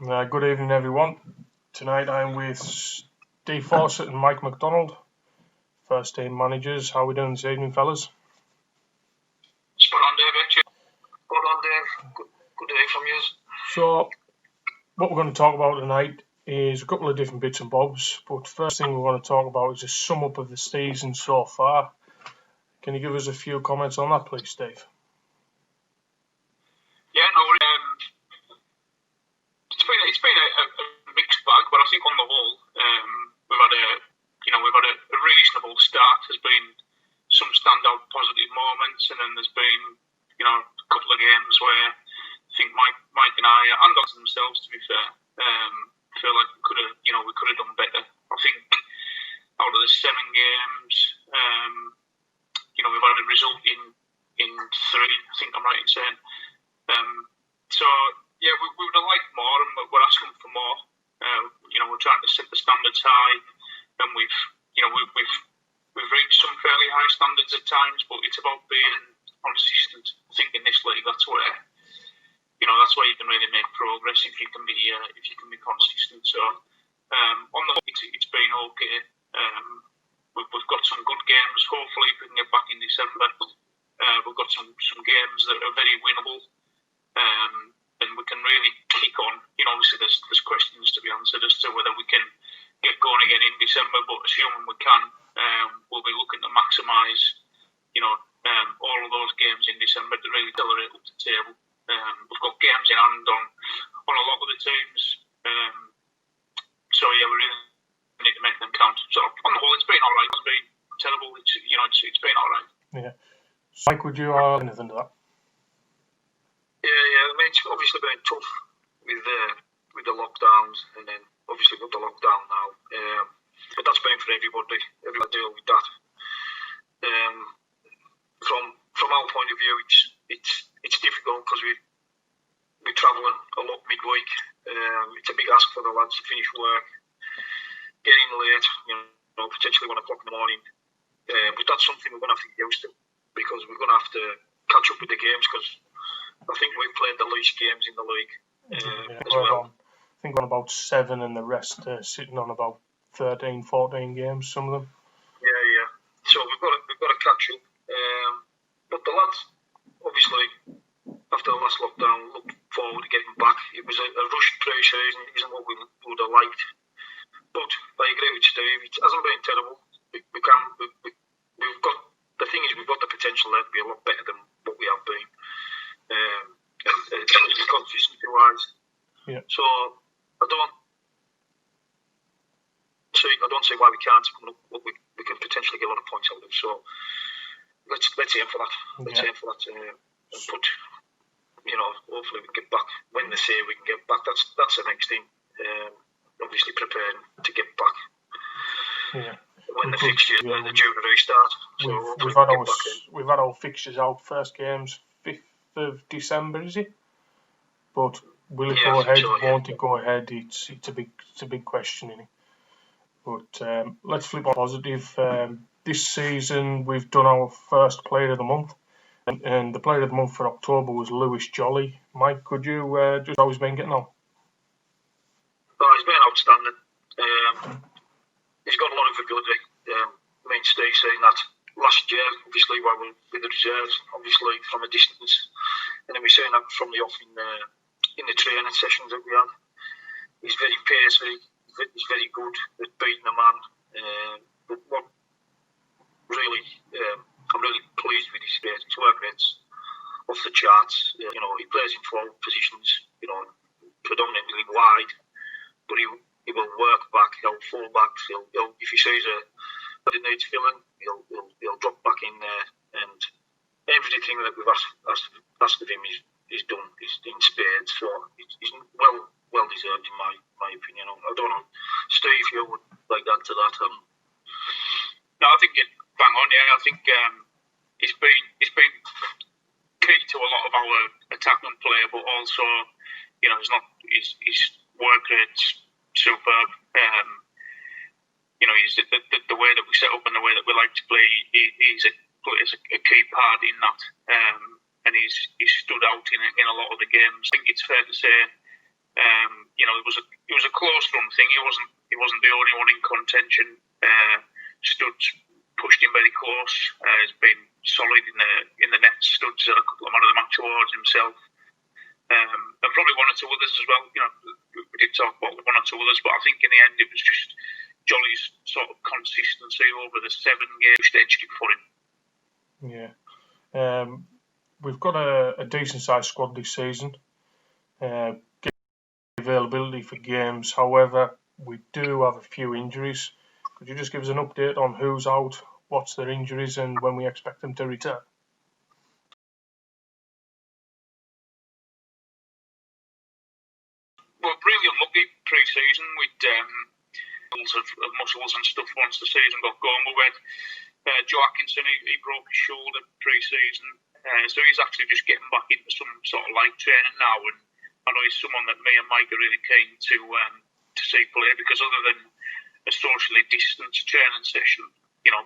Good evening, everyone. Tonight I'm with Steve Fawcett and Mike McDonald, first team managers. How are we doing this evening, fellas? Spot on, Dave. Actually. Spot on, Dave. Good day from you. So, what we're going to talk about tonight is a couple of different bits and bobs. But first thing we're going to talk about is a sum up of the season so far. Can you give us a few comments on that, please, Steve? Yeah, no. It's been a mixed bag, but I think on the whole, we've had a reasonable start. There's been some standout positive moments, and then there's been a couple of games where I think Mike and I, and us themselves, to be fair, feel like we could have done better. I think out of the 7 games, we've had a result in 3. I think I'm right in saying. So yeah, we would have liked more, and we're asking for more. We're trying to set the standards high, and we've reached some fairly high standards at times. But it's about being consistent. I think in this league, that's where you can really make progress if you can be consistent. So on the whole, it's been okay. We've got some good games. Hopefully, we can get back in December. We've got some games that are very winnable. And we can really kick on. Obviously there's questions to be answered as to whether we can get going again in December, but assuming we can, we'll be looking to maximise, all of those games in December to really accelerate up the table. We've got games in hand on a lot of the teams. So yeah, we really need to make them count. So on the whole, it's been alright. It's been terrible. It's been alright. Yeah. Mike, would you add anything to that? Yeah. I mean, it's obviously been tough with the lockdowns, and then obviously got the lockdown now. But that's been for everybody. Everybody deal with that. From our point of view, it's difficult because we're travelling a lot midweek. It's a big ask for the lads to finish work, get in late, potentially 1 o'clock in the morning. But that's something we're going to have to get used to, because we're going to have to catch up with the games, because I think we've played the least games in the league as well. I think on about 7, and the rest sitting on about 13, 14 games, some of them. Yeah. So we've got to catch up. But the lads, obviously, after the last lockdown, looked forward to getting back. It was a rushed pre-season. It isn't what we would have liked. But I agree with Steve. It hasn't been terrible. We've got the thing is we've got the potential there to be a lot better than what we have been. Consistency wise. Yeah. So I don't see why we can't come up. We can potentially get a lot of points out of. So let's aim for that. Aim for that. But hopefully we can get back when they say we can get back. That's the next thing. Obviously preparing to get back. Yeah. When the fixtures are due to restart. So we've had our fixtures out. First game's 5th of December, is it? But will it go ahead? Won't it go ahead? It's a big question, isn't it? But let's flip on positive. This season we've done our first Player of the Month, and the Player of the Month for October was Lewis Jolly. Mike, could you just how he's been getting on? Oh, he's been outstanding. He's got a lot of ability. Steve saying that last year, obviously, while we were with the reserves, obviously from a distance, and then we're saying that from the off in the training sessions that we had. He's very pacey. He's very good at beating a man. But what really, I'm really pleased with his work rate's off the charts. He plays in 12 positions. Predominantly wide, but he will work back. He'll fall back. He'll if he sees that it needs filling, he'll drop back in there, and everything that we've asked of him is done. He's in spades, so he's well deserved in my opinion. I don't know, Steve, if you would like to add to that. No, I think it bang on. Yeah, I think it's been key to a lot of our attacking play, but also his work rate's superb. The way that we set up and the way that we like to play, he's a key part in that, and he's stood out in a lot of the games. I think it's fair to say It was a close run thing. He wasn't the only one in contention. Studs pushed him very close. He's been solid in the net. Studs at a couple of Man of the Match awards himself. And probably one or two others as well. We did talk about one or two others, but I think in the end it was just Jolly's sort of consistency over the 7 games edged it for him. Yeah. We've got a decent sized squad this season. Availability for games. However, we do have a few injuries. Could you just give us an update on who's out, what's their injuries, and when we expect them to return? Well, really unlucky pre-season with of muscles and stuff once the season got going. But we had Joe Atkinson, he broke his shoulder pre-season, so he's actually just getting back into some sort of light training now. And I know he's someone that me and Mike are really keen to see play, because other than a socially distanced training session,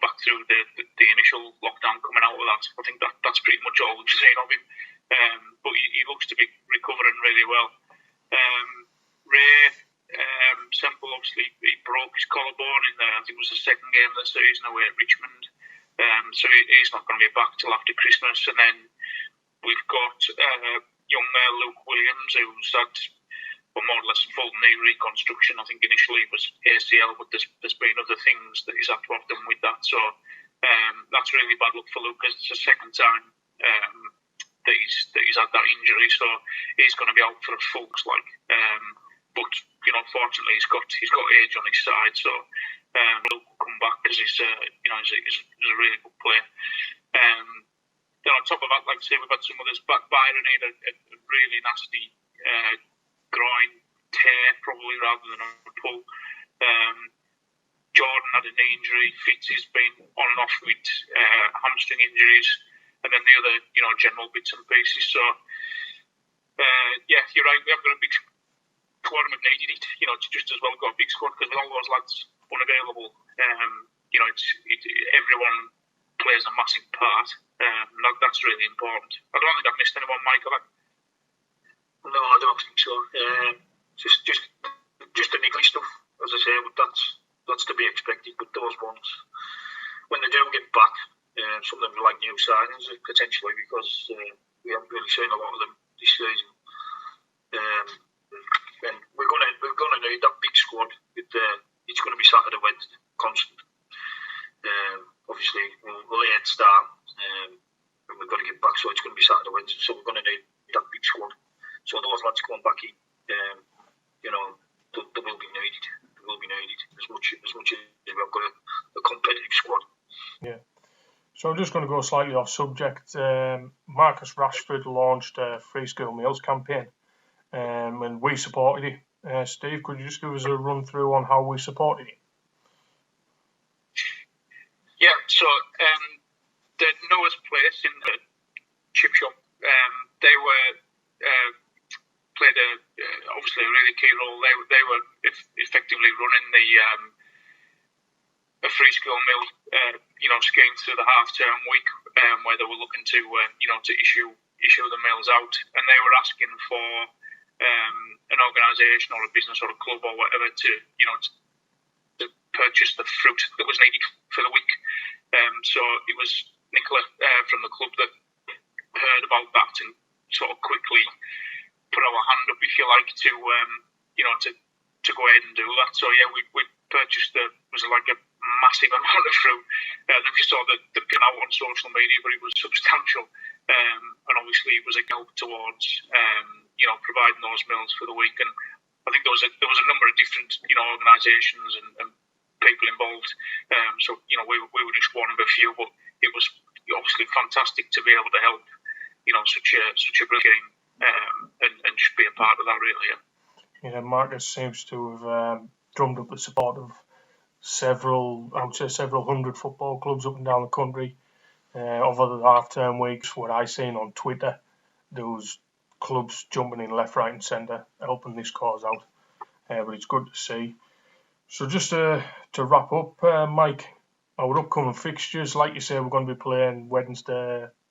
back through the initial lockdown coming out of that, I think that's pretty much all we've seen of him. But he looks to be recovering really well. Ray Semple, obviously, he broke his collarbone in I think it was the second game of the season away at Richmond. So he's not going to be back till after Christmas. And then we've got young Luke Williams, who's had more or less full knee reconstruction. I think initially it was ACL, but there's been other things that he's had to have done with that. So that's really bad luck for Luke, because it's the second time that he's had that injury. So he's going to be out for a full, but fortunately he's got age on his side. So Luke will come back, because he's a really good player. Then on top of that, like I say, we've had some others. Byron had a really nasty groin tear, probably, rather than a pull. Jordan had a knee injury. Fitz has been on and off with hamstring injuries, and then the other, general bits and pieces. So, you're right. We have got a big squad, and we've needed it. It's just as well got a big squad, because with all those lads unavailable, everyone plays a massive part. That's really important. I don't think I've missed anyone, Michael. No, I don't think so. Just the niggly stuff, as I say, but that's to be expected. But those ones, when they do get back, some of them are like new signings potentially, because we haven't really seen a lot of them this season. And we're gonna need that big squad. It's going to be Saturday, Wednesday, constant. Obviously, we'll late start, and we've got to get back, so it's going to be Saturday, Wednesday. So we're going to need that big squad. So those lads coming back in, they will be needed. They will be needed as much as we've got a competitive squad. Yeah. So I'm just going to go slightly off subject. Marcus Rashford launched a free school meals campaign, and we supported it. Steve, could you just give us a run through on how we supported it? Yeah, so the Noah's Place in the chip shop, they were played obviously a really key role. They were effectively running a free school meal scheme through the half-term week, where they were looking to to issue the meals out, and they were asking for an organisation or a business or a club or whatever to purchase the fruit that was needed for the week. So it was Nicola from the club that heard about that and sort of quickly put our hand up, if you like, to go ahead and do that. So yeah, we purchased was like a massive amount of fruit. If you saw the pin out on social media, but it was substantial, and obviously it was a help towards providing those meals for the week. And I think there was a number of different organisations and people involved. So we were just one of a few, but it was obviously fantastic to be able to help such a brilliant game and just be a part of that, really. Yeah, Marcus seems to have drummed up the support of several hundred football clubs up and down the country over the half-term weeks. What I seen on Twitter, there was clubs jumping in left, right and centre, helping this cause out. But it's good to see. So just to wrap up, Mike, our upcoming fixtures, like you say, we're going to be playing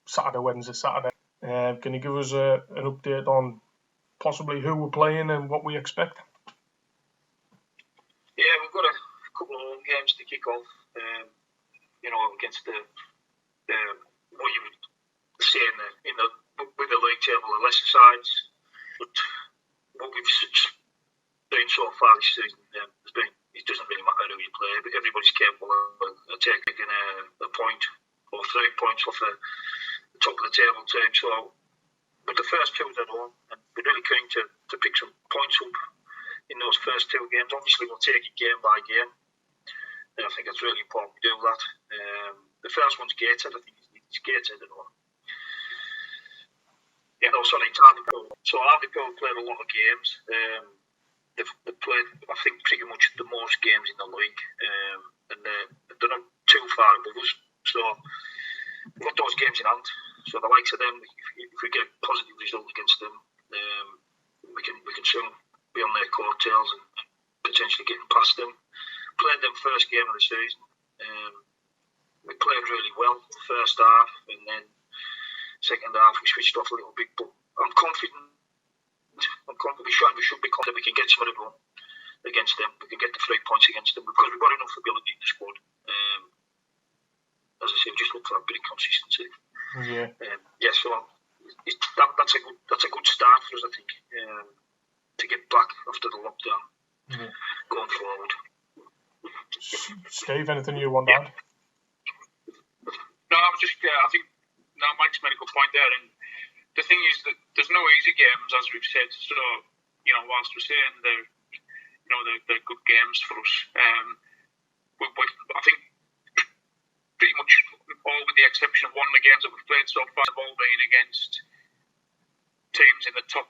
Saturday. Can you give us an update on possibly who we're playing and what we expect? Yeah, we've got a couple of home games to kick off. Against the what you would say with the league table, the lesser sides. But what we've seen so far this season it doesn't really matter who you play, but everybody's capable of taking a point or 3 points off the top of the table team. So, but the first two at home, and we're really keen to pick some points up in those first two games. Obviously, we'll take it game by game. And I think it's really important we do that. The first one's Gateshead. I think it's Gateshead at home. Yeah, no, sorry, it's Hartlepool. So Hartlepool played a lot of games. They've played, I think, pretty much the most games in the league. And they're not too far above us. So we've got those games in hand. So the likes of them, if we get a positive result against them, we can soon be on their coattails and potentially getting past them. Played them first game of the season. We played really well the first half, and then second half we switched off a little bit. But I'm confident. We should be confident we can get some of the run against them. We can get the 3 points against them because we've got enough ability in the squad. As I say, we just look for a bit of consistency. Yeah. So that's a good start for us, I think, to get back after the lockdown going forward. Steve, anything you want to add? No, I was just, I think Mike's made a good point there. And the thing is that there's no easy games, as we've said. So, whilst we're saying they're good games for us, I think pretty much all with the exception of one of the games that we've played so far have all been against teams in the top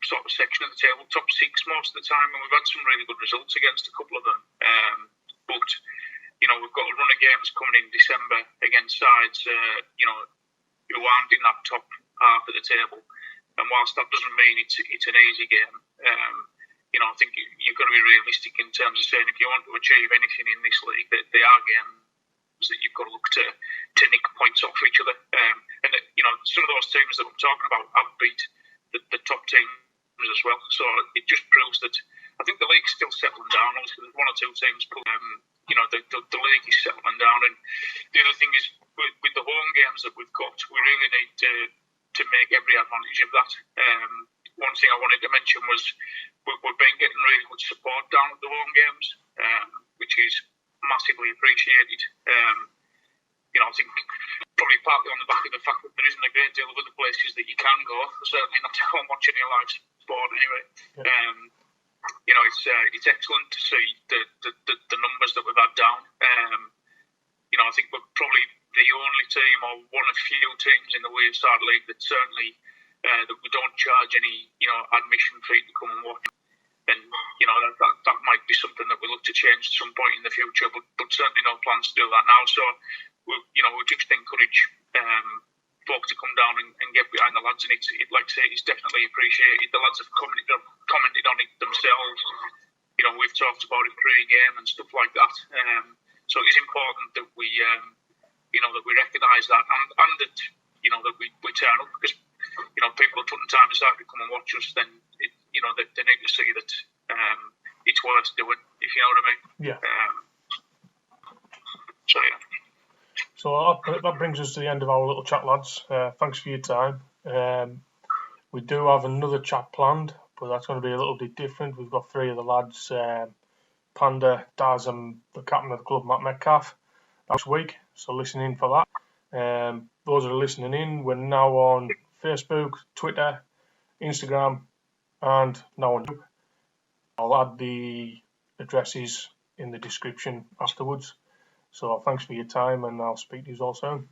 sort of section of the table, top six most of the time, and we've had some really good results against a couple of them. But we've got a run of games coming in December against sides, who aren't in that top half of the table. And whilst that doesn't mean it's an easy game, I think you've got to be realistic in terms of saying if you want to achieve anything in this league, that they are games that you've got to look to nick points off each other. And some of those teams that I'm talking about have beat the top teams as well. So it just proves that I think the league's still settling down. Obviously, there's one or two teams, the league is settling down. And the other thing is, with the home games that we've got, we really need to make every advantage of that. One thing I wanted to mention was we've been getting really good support down at the home games, which is massively appreciated. I think probably partly on the back of the fact that there isn't a great deal of other places that you can go, certainly not to go and watch any live sport anyway. It's excellent to see the numbers that we've had down. I think we're probably the only team or one of few teams in the Waveside League that certainly that we don't charge any admission fee to come and watch. And that might be something that we look to change at some point in the future, but certainly no plans to do that now. So we just encourage folk to come down and get behind the lads, and it's like I say, it's definitely appreciated. The lads have commented on it themselves. We've talked about it pre-game and stuff like that. So it is important that we that we recognise that and that that we turn up, because people are putting time aside to come and watch us. Then they need to see that it's worth doing, if you know what I mean. Yeah. So that brings us to the end of our little chat, lads. Thanks for your time. We do have another chat planned, but that's going to be a little bit different. We've got three of the lads, Panda, Daz, and the captain of the club, Matt Metcalf, next week. So listen in for that. Those that are listening in, we're now on Facebook, Twitter, Instagram, and now on YouTube. I'll add the addresses in the description afterwards. So thanks for your time, and I'll speak to you all soon.